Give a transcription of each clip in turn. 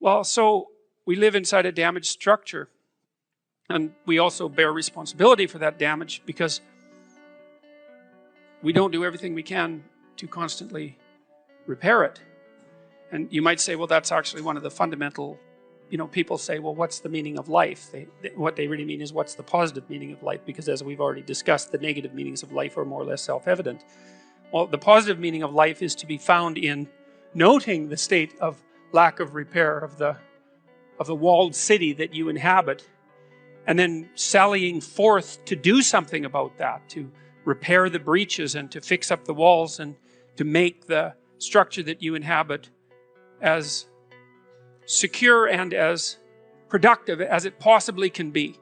Well, so we live inside a damaged structure, and we also bear responsibility for that damage because we don't do everything we can to constantly repair it. And you might say, well, that's actually one of the fundamental, people say, well, what's the meaning of life? What they really mean is, what's the positive meaning of life? Because as we've already discussed, the negative meanings of life are more or less self-evident. Well, the positive meaning of life is to be found in noting the state of lack of repair of the walled city that you inhabit, and then sallying forth to do something about that, to repair the breaches and to fix up the walls and to make the structure that you inhabit as secure and as productive as it possibly can be.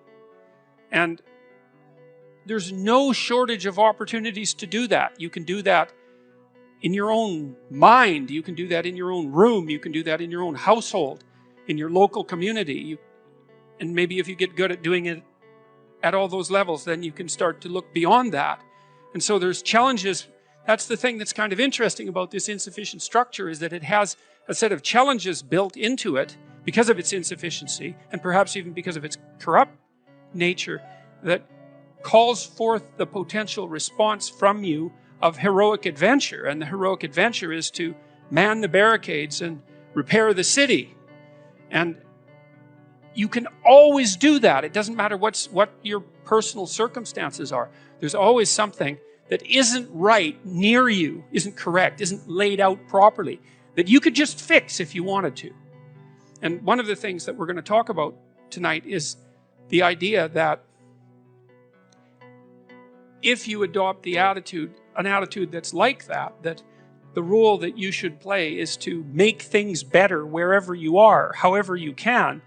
And there's no shortage of opportunities to do that. You can do that in your own mind, you can do that in your own room, you can do that in your own household, in your local community. And maybe if you get good at doing it at all those levels, then you can start to look beyond that. And so there's challenges. That's the thing that's kind of interesting about this insufficient structure, is that it has a set of challenges built into it because of its insufficiency, and perhaps even because of its corrupt nature, that calls forth the potential response from you of heroic adventure. And the heroic adventure is to man the barricades and repair the city. And you can always do that. It doesn't matter what your personal circumstances are. There's always something that isn't right near you, isn't correct, isn't laid out properly, that you could just fix if you wanted to. And one of the things that we're going to talk about tonight is the idea that if you adopt an attitude that's like that the role that you should play is to make things better wherever you are, however you can,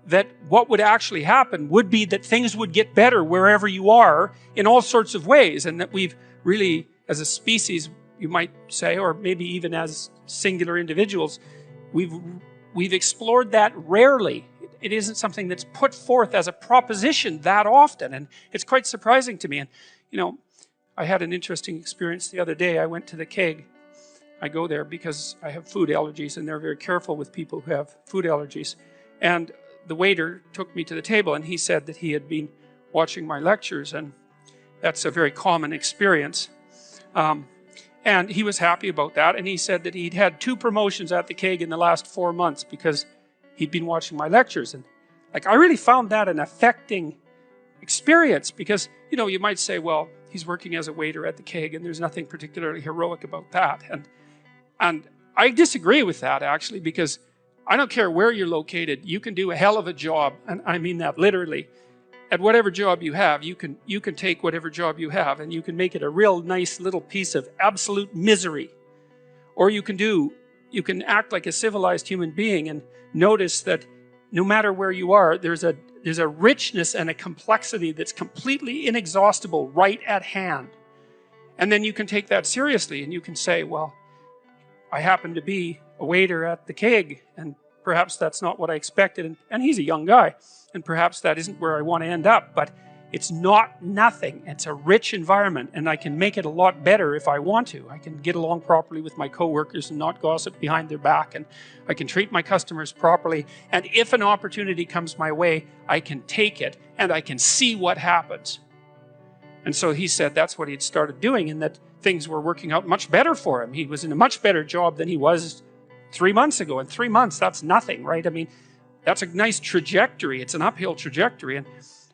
that what would actually happen would be that things would get better wherever you are in all sorts of ways. And that we've really, as a species, you might say, or maybe even as singular individuals, we've explored that rarely. It isn't something that's put forth as a proposition that often, and it's quite surprising to me. And I had an interesting experience the other day. I went to the keg. I go there because I have food allergies, and they're very careful with people who have food allergies. And the waiter took me to the table, and he said that he had been watching my lectures, and that's a very common experience. And he was happy about that, and he said that he'd had 2 promotions at the keg in the last 4 months because he'd been watching my lectures. And I really found that an affecting experience, because you might say, well, he's working as a waiter at the keg and there's nothing particularly heroic about that. And I disagree with that, actually, because I don't care where you're located, you can do a hell of a job, and I mean that literally. At whatever job you have, you can take whatever job you have and you can make it a real nice little piece of absolute misery. Or you can act like a civilized human being and notice that no matter where you are, there's a richness and a complexity that's completely inexhaustible right at hand. And then you can take that seriously and you can say, well, I happen to be a waiter at the keg, and perhaps that's not what I expected, and he's a young guy, and perhaps that isn't where I want to end up, but it's not nothing. It's a rich environment, and I can make it a lot better if I want to. I can get along properly with my coworkers and not gossip behind their back, and I can treat my customers properly, and if an opportunity comes my way, I can take it, and I can see what happens. And so he said that's what he'd started doing, and that things were working out much better for him. He was in a much better job than he was 3 months ago. In 3 months, that's nothing, right? I mean, that's a nice trajectory. It's an uphill trajectory, and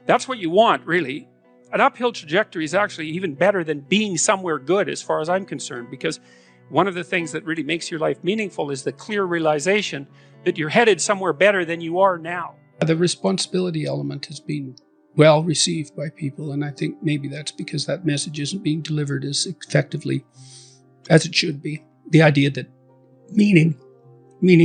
that's what you want, really. An uphill trajectory is actually even better than being somewhere good, as far as I'm concerned, because one of the things that really makes your life meaningful is the clear realization that you're headed somewhere better than you are now. The responsibility element has been well received by people, and I think maybe that's because that message isn't being delivered as effectively as it should be. The idea that meaning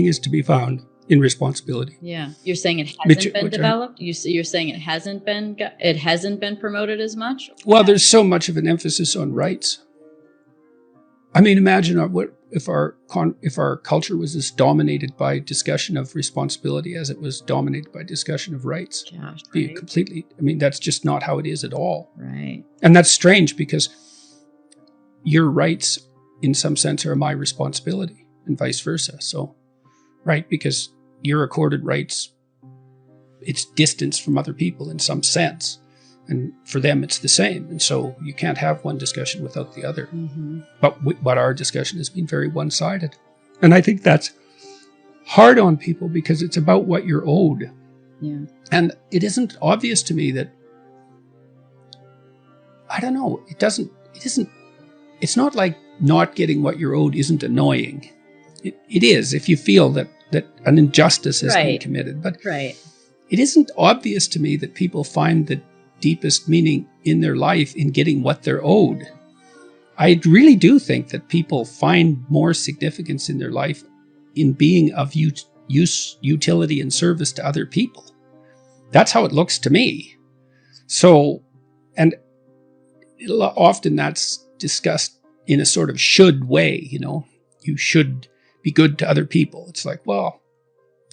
is to be found in responsibility. Yeah, you're saying it hasn't been developed. You're saying it hasn't been promoted as much. Well, there's so much of an emphasis on rights. I mean, imagine if our culture was as dominated by discussion of responsibility as it was dominated by discussion of rights. Gosh, right? Completely. I mean, that's just not how it is at all. Right. And that's strange, because your rights, in some sense, are my responsibility, and vice versa. So, right, because your recorded rights, it's distance from other people in some sense. And for them, it's the same. And so you can't have one discussion without the other. Mm-hmm. But our discussion has been very one-sided. And I think that's hard on people because it's about what you're owed. Yeah. And it isn't obvious to me that, I don't know, it's not like not getting what you're owed isn't annoying. It is if you feel that an injustice has been committed. But right. It isn't obvious to me that people find the deepest meaning in their life in getting what they're owed. I really do think that people find more significance in their life in being of use, utility, and service to other people. That's how it looks to me. So, and often that's discussed in a sort of should way, you should be good to other people. It's like, well,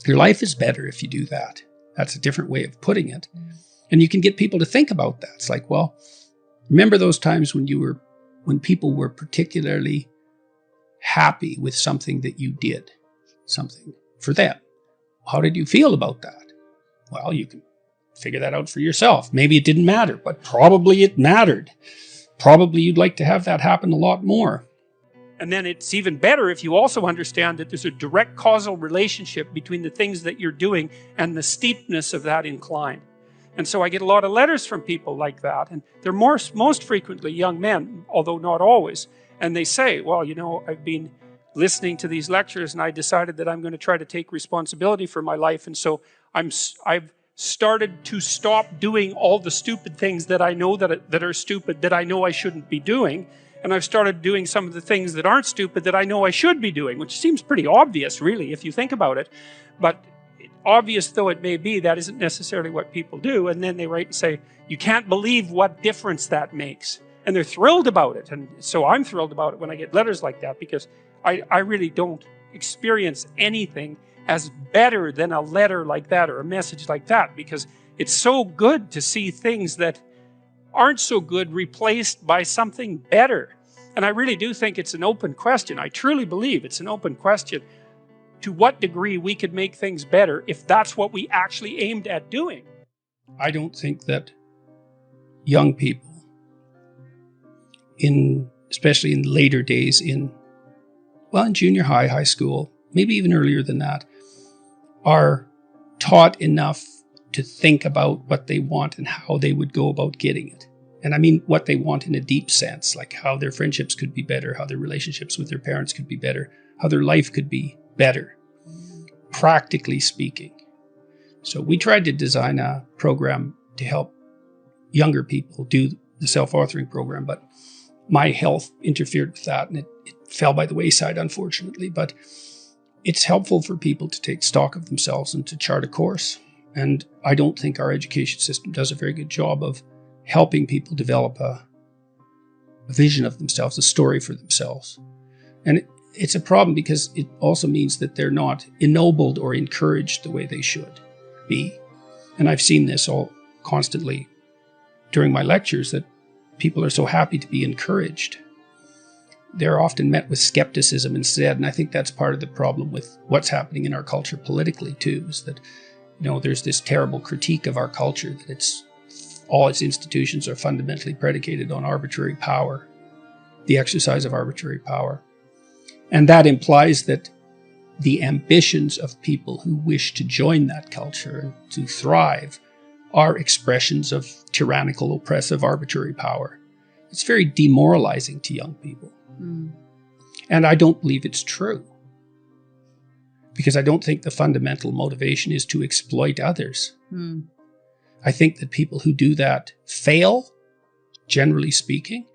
your life is better if you do that. That's a different way of putting it. And you can get people to think about that. It's like, well, remember those times when people were particularly happy with something that you did, something for them. How did you feel about that? Well, you can figure that out for yourself. Maybe it didn't matter, but probably it mattered. Probably you'd like to have that happen a lot more. And then it's even better if you also understand that there's a direct causal relationship between the things that you're doing and the steepness of that incline. And so I get a lot of letters from people like that. And they're most frequently young men, although not always. And they say, well, I've been listening to these lectures and I decided that I'm going to try to take responsibility for my life. And so I've started to stop doing all the stupid things that I know that are stupid, that I know I shouldn't be doing. And I've started doing some of the things that aren't stupid that I know I should be doing, which seems pretty obvious, really, if you think about it. But obvious though it may be, that isn't necessarily what people do. And then they write and say, you can't believe what difference that makes. And they're thrilled about it. And so I'm thrilled about it when I get letters like that, because I really don't experience anything as better than a letter like that or a message like that, because it's so good to see things that aren't so good replaced by something better. And I really do think it's an open question. I truly believe it's an open question to what degree we could make things better if that's what we actually aimed at doing. I don't think that young people, especially in later days in junior high, high school, maybe even earlier than that, are taught enough to think about what they want and how they would go about getting it. And I mean what they want in a deep sense, like how their friendships could be better, how their relationships with their parents could be better, how their life could be better, practically speaking. So we tried to design a program to help younger people do the self-authoring program, but my health interfered with that and it fell by the wayside, unfortunately. But it's helpful for people to take stock of themselves and to chart a course. And I don't think our education system does a very good job of helping people develop a vision of themselves, a story for themselves. And it's a problem because it also means that they're not ennobled or encouraged the way they should be. And I've seen this all constantly during my lectures, that people are so happy to be encouraged. They're often met with skepticism instead. And I think that's part of the problem with what's happening in our culture politically too, is that there's this terrible critique of our culture that all its institutions are fundamentally predicated on arbitrary power, the exercise of arbitrary power. And that implies that the ambitions of people who wish to join that culture and to thrive are expressions of tyrannical, oppressive, arbitrary power. It's very demoralizing to young people. And I don't believe it's true, because I don't think the fundamental motivation is to exploit others. I think that people who do that fail, generally speaking,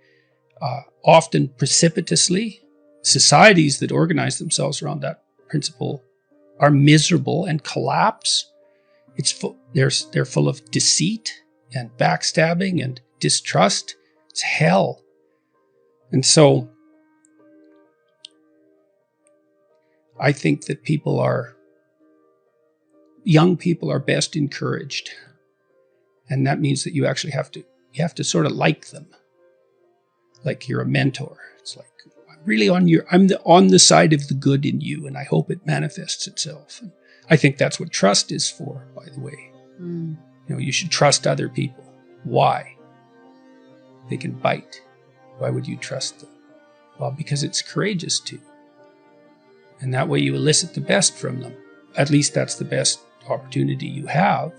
often precipitously. Societies that organize themselves around that principle are miserable and collapse. They're full of deceit and backstabbing and distrust. It's hell. And so I think that young people are best encouraged. And that means that you actually have to sort of like them. Like you're a mentor. It's like, I'm on the side of the good in you, and I hope it manifests itself. And I think that's what trust is for, by the way. Mm. You know, you should trust other people. Why? They can bite. Why would you trust them? Well, because it's courageous to. And that way you elicit the best from them. At least that's the best opportunity you have.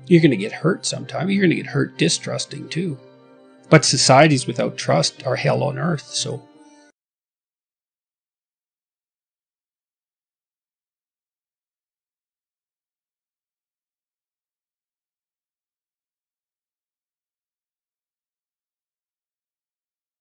You're going to get hurt sometime. You're going to get hurt distrusting too. But societies without trust are hell on earth. So